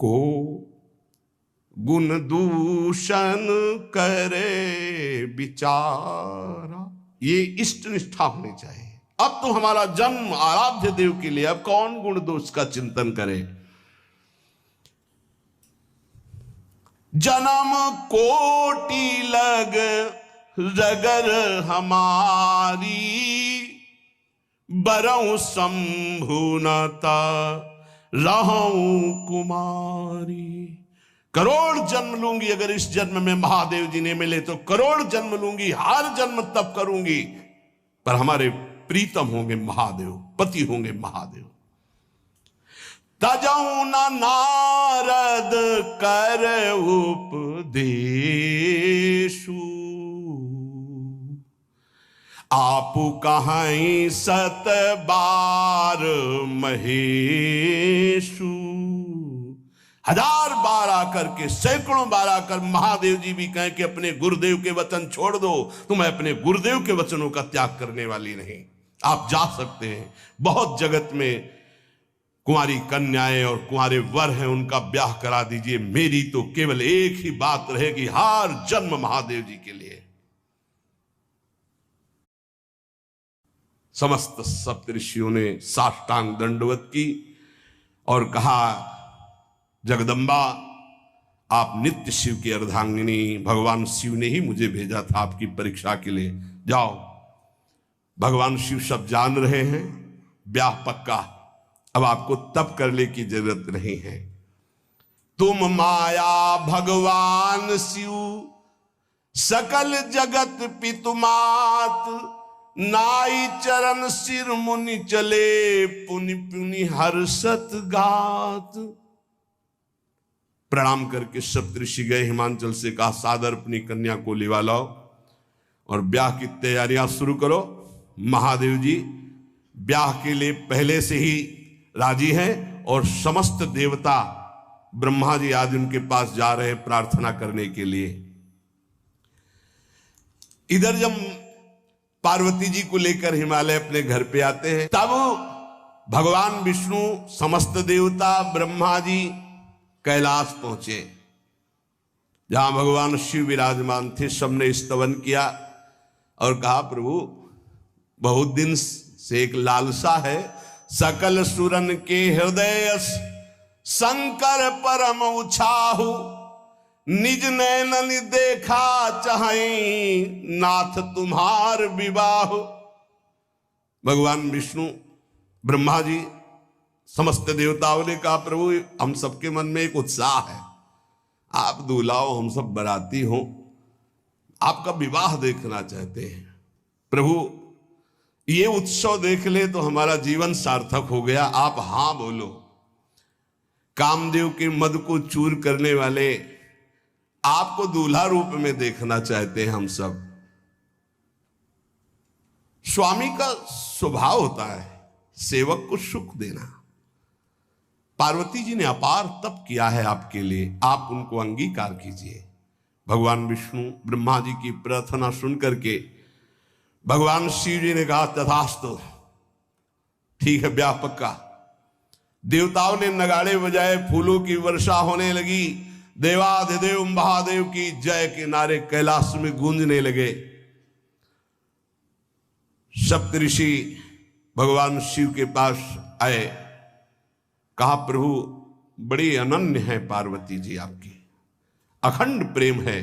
को गुण दूषण करे बिचारा। ये इष्ट निष्ठा होनी चाहिए। अब तो हमारा जन्म आराध्य देव के लिए, अब कौन गुण दोष का चिंतन करे। जन्म कोटि लग रगर हमारी, बरऊं शंभुनता रहूं कुमारी। करोड़ जन्म लूंगी, अगर इस जन्म में महादेव जी ने मिले तो करोड़ जन्म लूंगी, हर जन्म तप करूंगी, पर हमारे प्रीतम होंगे महादेव, पति होंगे महादेव। तजऊ न नारद कर उपदेशु, आपु कहीं सत बार महेशु। हजार बार आकर के, सैकड़ों बार आकर महादेव जी भी कहें कि अपने गुरुदेव के वचन छोड़ दो, तो मैं अपने गुरुदेव के वचनों का त्याग करने वाली नहीं। आप जा सकते हैं, बहुत जगत में कुंवारी कन्याएं और कुंवारे वर हैं, उनका ब्याह करा दीजिए। मेरी तो केवल एक ही बात रहेगी, हर जन्म महादेव जी के लिए। समस्त सप्तऋषियों ने साष्टांग दंडवत की और कहा, जगदम्बा आप नित्य शिव की अर्धांगिनी, भगवान शिव ने ही मुझे भेजा था आपकी परीक्षा के लिए। जाओ, भगवान शिव सब जान रहे हैं, ब्याह पक्का, अब आपको तप करने की जरूरत नहीं है। तुम माया भगवान शिव, सकल जगत पितुमात, नाई चरण सिर मुनि चले, पुनि पुनि हर्षत गात। प्रणाम करके सप्तऋषि गए हिमांचल से, कहा सादर अपनी कन्या को लिवा लाओ और ब्याह की तैयारियां शुरू करो। महादेव जी ब्याह के लिए पहले से ही राजी हैं और समस्त देवता ब्रह्मा जी आदि उनके पास जा रहे हैं प्रार्थना करने के लिए। इधर जब पार्वती जी को लेकर हिमालय अपने घर पे आते हैं, तब भगवान विष्णु, समस्त देवता, ब्रह्मा जी कैलाश पहुंचे, जहां भगवान शिव विराजमान थे। सबने स्तवन किया और कहा, प्रभु बहुत दिन से एक लालसा है, सकल सुरन के हृदय शंकर परम उछाहु, निज नैनन देखा चाहे नाथ तुम्हार विवाह। भगवान विष्णु, ब्रह्मा जी, समस्त देवताओं ने कहा, प्रभु हम सबके मन में एक उत्साह है, आप दूल्हा हो, हम सब बराती हो, आपका विवाह देखना चाहते हैं। प्रभु ये उत्सव देख ले तो हमारा जीवन सार्थक हो गया, आप हां बोलो। कामदेव के मद को चूर करने वाले आपको दूल्हा रूप में देखना चाहते हैं हम सब। स्वामी का स्वभाव होता है सेवक को सुख देना। पार्वती जी ने अपार तप किया है आपके लिए, आप उनको अंगीकार कीजिए। भगवान विष्णु, ब्रह्मा जी की प्रार्थना सुन करके भगवान शिव जी ने कहा, तथास्तु, ठीक है, ब्याह पक्का। देवताओं ने नगाड़े बजाए, फूलों की वर्षा होने लगी, देवाधिदेव महादेव की जय के नारे कैलाश में गूंजने लगे। सप्तऋषि भगवान शिव के पास आए, कहा, प्रभु बड़ी अनन्य है पार्वती जी आपकी, अखंड प्रेम है।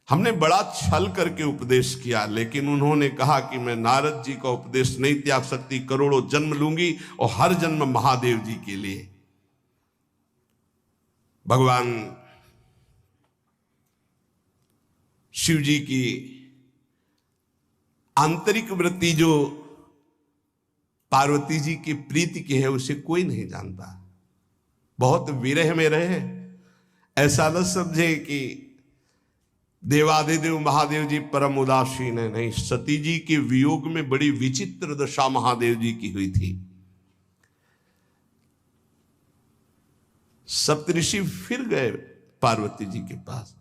हमने बड़ा छल करके उपदेश किया, लेकिन उन्होंने कहा कि मैं नारद जी का उपदेश नहीं त्याग सकती, करोड़ों जन्म लूंगी और हर जन्म महादेव जी के लिए। भगवान शिव जी की आंतरिक वृत्ति जो पार्वती जी की प्रीति की है, उसे कोई नहीं जानता। बहुत विरह में रहे, ऐसा न समझे कि देवाधिदेव महादेव जी परम उदासीन है, नहीं। सती जी के वियोग में बड़ी विचित्र दशा महादेव जी की हुई थी। सप्तऋषि फिर गए पार्वती जी के पास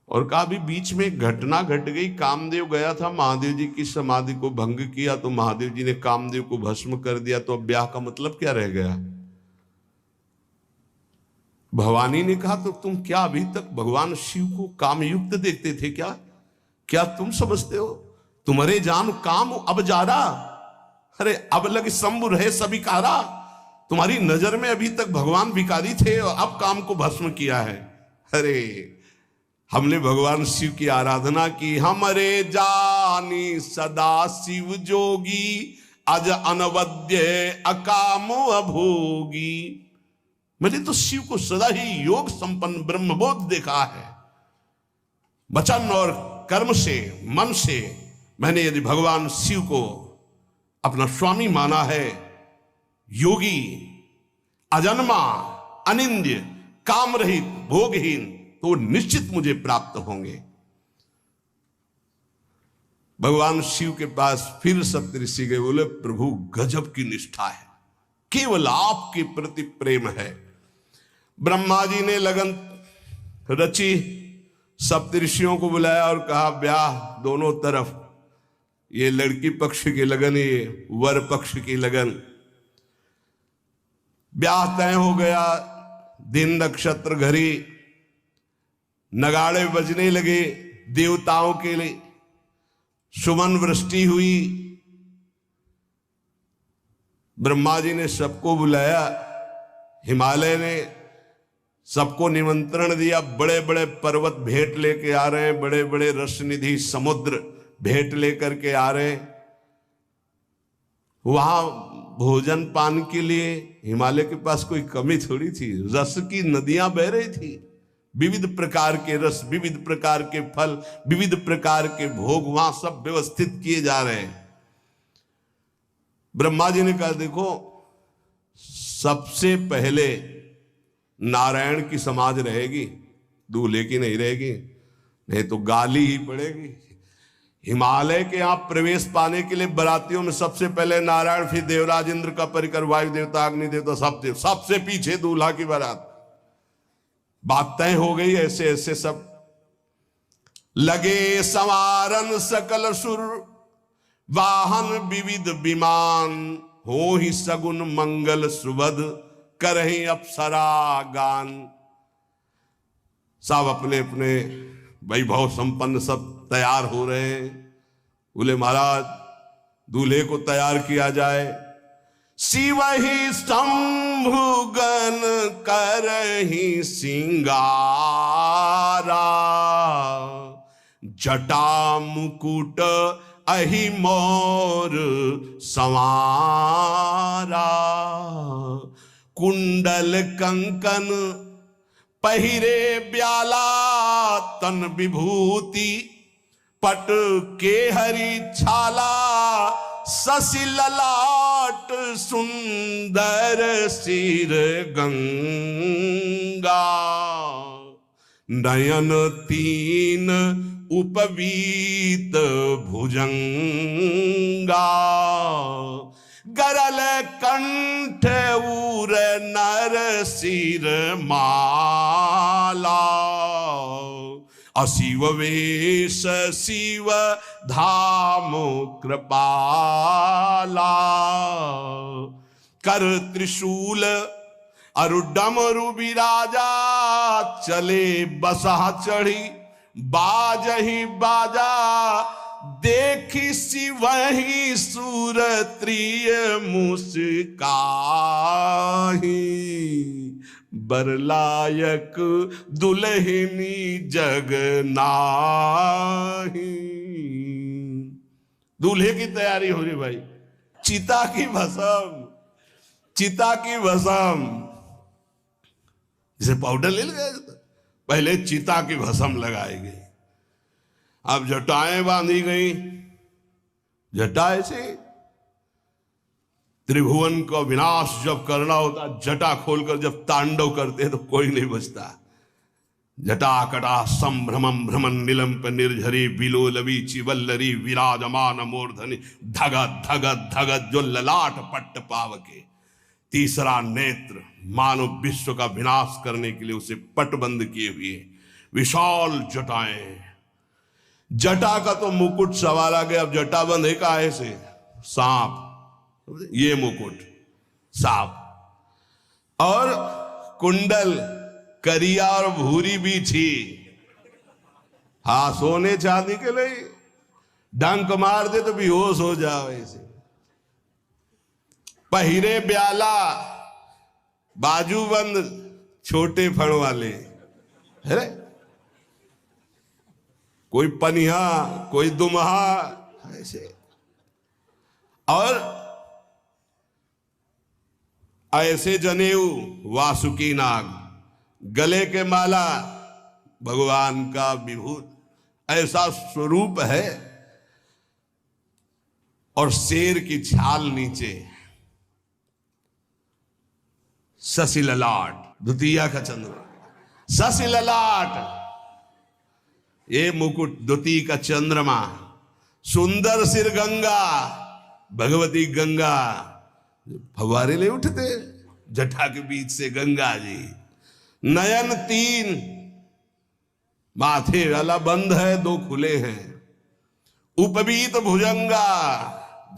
और कहा, भी बीच में घटना घट गई, कामदेव गया था महादेव जी की समाधि को भंग किया, तो महादेव जी ने कामदेव को भस्म कर दिया, तो अब ब्याह का मतलब क्या रह गया। भवानी ने कहा, तो तुम क्या अभी तक भगवान शिव को कामयुक्त देखते थे क्या? क्या तुम समझते हो तुम्हारे जान काम अब जा रहा? अरे अब लग शंभु रहे सभी कारा। तुम्हारी नजर में अभी तक भगवान भिखारी थे और अब काम को भस्म किया है। अरे हमने भगवान शिव की आराधना की, हमरे जानी सदा शिव जोगी, अज अनवद्य अकामो अभोगी। मैंने तो शिव को सदा ही योग संपन्न ब्रह्मबोध देखा है। वचन और कर्म से, मन से मैंने यदि भगवान शिव को अपना स्वामी माना है, योगी, अजन्मा, अनिंद्य, काम रहित, भोगहीन, तो निश्चित मुझे प्राप्त होंगे। भगवान शिव के पास फिर सप्तऋषि गए, बोले प्रभु गजब की निष्ठा है, केवल आपके प्रति प्रेम है। ब्रह्मा जी ने लगन रची, सप्तऋषियों को बुलाया और कहा ब्याह दोनों तरफ, ये लड़की पक्ष की लगन, ये वर पक्ष की लगन। ब्याह तय हो गया, दिन नक्षत्र घड़ी, नगाड़े बजने लगे, देवताओं के लिए सुमन वृष्टि हुई। ब्रह्मा जी ने सबको बुलाया, हिमालय ने सबको निमंत्रण दिया, बड़े बड़े पर्वत भेंट लेके आ रहे हैं, बड़े बड़े रसनिधि समुद्र भेंट लेकर के आ रहे हैं। वहां भोजन पान के लिए हिमालय के पास कोई कमी थोड़ी थी, रस की नदियां बह रही थी, विविध प्रकार के रस, विविध प्रकार के फल, विविध प्रकार के भोग वहां सब व्यवस्थित किए जा रहे हैं। ब्रह्मा जी ने कहा देखो, सबसे पहले नारायण की समाज रहेगी, दूल्हे की नहीं रहेगी, नहीं तो गाली ही पड़ेगी। हिमालय के यहां प्रवेश पाने के लिए बरातियों में सबसे पहले नारायण, फिर देवराज इंद्र का परिकर, वायु देवता, अग्नि देवता, सबसे पीछे दूल्हा की बारात। बात तय हो गई। ऐसे ऐसे सब लगे संवारन सकल सुर, वाहन विविध विमान, हो ही सगुन मंगल सुबद, करही अप्सरा गान। सब अपने अपने वैभव संपन्न सब तैयार हो रहे हैं। बोले महाराज दूल्हे को तैयार किया जाए। शिव ही शंभुगन करही सिंगारा, जटा मुकुट अहि मोर संवारा, कुंडल कंकन पहिरे ब्याला, तन विभूति पट के हरि छाला, शशि ललाट सुंदर सिर गंगा, नयन तीन उपवीत भुजंगा, गरल कंठ उर नर सिर माला, अशिव वेश शिव धाम कृपाला, कर त्रिशूल अरु डमरु विराजा, चले बसा चढ़ी बाजही बाजा, देखी शिवहि सूरत्रिय मुस्काही, बरलायक दुल्हनी जग नाही। दूल्हे की तैयारी हो रही भाई, चिता की भस्म, चिता की भस्म, जैसे पाउडर ले गए, पहले चिता की भस्म लगाई गई, अब जटाएं बांधी गई। जटा से त्रिभुवन का विनाश जब करना होता, जटा खोलकर जब तांडव करते तो कोई नहीं बचता। जटा कटा संभ्रमम भ्रमण निलंप निर्झरी, बिलोलवी चिवल्लरी विराजमान मूर्धनि, धगत धगत धगत जो ललाट पट्ट पावके। तीसरा नेत्र मानव विश्व का विनाश करने के लिए उसे पटबंद किए हुए विशाल जटाएं। जटा का तो मुकुट सवाल आ गया, अब जटा बंधे का ऐसे सांप, ये मुकुट सांप, और कुंडल करिया और भूरी भी थी। हाँ, सोने चांदी के लिए डंक मार दे तो बेहोश हो जाओ ऐसे। पहिरे ब्याला, बाजूबंद छोटे फण वाले, है कोई पनिहा, कोई दुमहा ऐसे। और ऐसे जनेऊ वासुकी नाग, गले के माला भगवान का विभूत, ऐसा स्वरूप है। और शेर की छाल नीचे, शशि ललाट, द्वितीया का चंद्र, शशि ललाट, ये मुकुट द्वितीय का चंद्रमा, सुंदर सिर गंगा, भगवती गंगा, फवारे ले उठते जटा के बीच से गंगा जी। नयन 3, माथे वाला बंद है, 2 खुले हैं। उपवीत भुजंगा,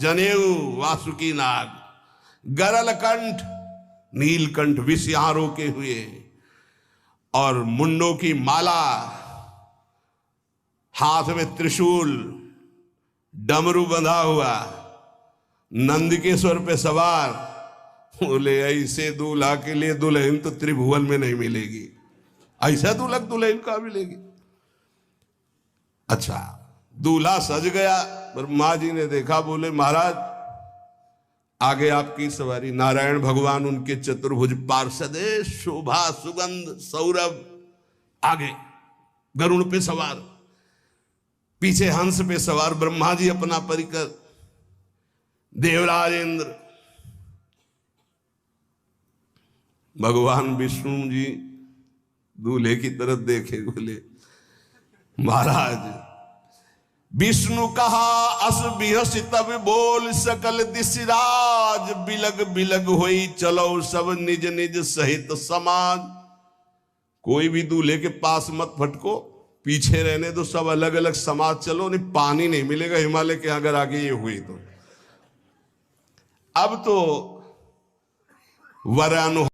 जनेऊ वासुकी नाग, गरल कंठ, नीलकंठ विष यहां रोके हुए, और मुंडों की माला, हाथ में त्रिशूल, डमरू बंधा हुआ, नंदिकेश्वर पे सवार। बोले ऐसे दूल्हा के लिए दुल्हन तो त्रिभुवन में नहीं मिलेगी, ऐसा दूल्हा दुल्हन का मिलेगी। अच्छा, दूल्हा सज गया, ब्रह्मा जी ने देखा, बोले महाराज आगे आपकी सवारी। नारायण भगवान उनके चतुर्भुज पार्षद, शोभा सुगंध सौरभ, आगे गरुड़ पे सवार, पीछे हंस पे सवार ब्रह्मा जी अपना परिकर, देवराज इंद्र, भगवान विष्णु जी दूल्हे की तरफ देखे, बोले महाराज विष्णु कहा अस बिहस तब बोल सकल दिशराज, बिलग बिलग होई चलो सब निज निज सहित समाज। कोई भी दूल्हे के पास मत फटको, पीछे रहने दो, सब अलग अलग समाज चलो, नहीं पानी नहीं मिलेगा हिमालय के अगर आगे ये हुई तो। अब तो वरानु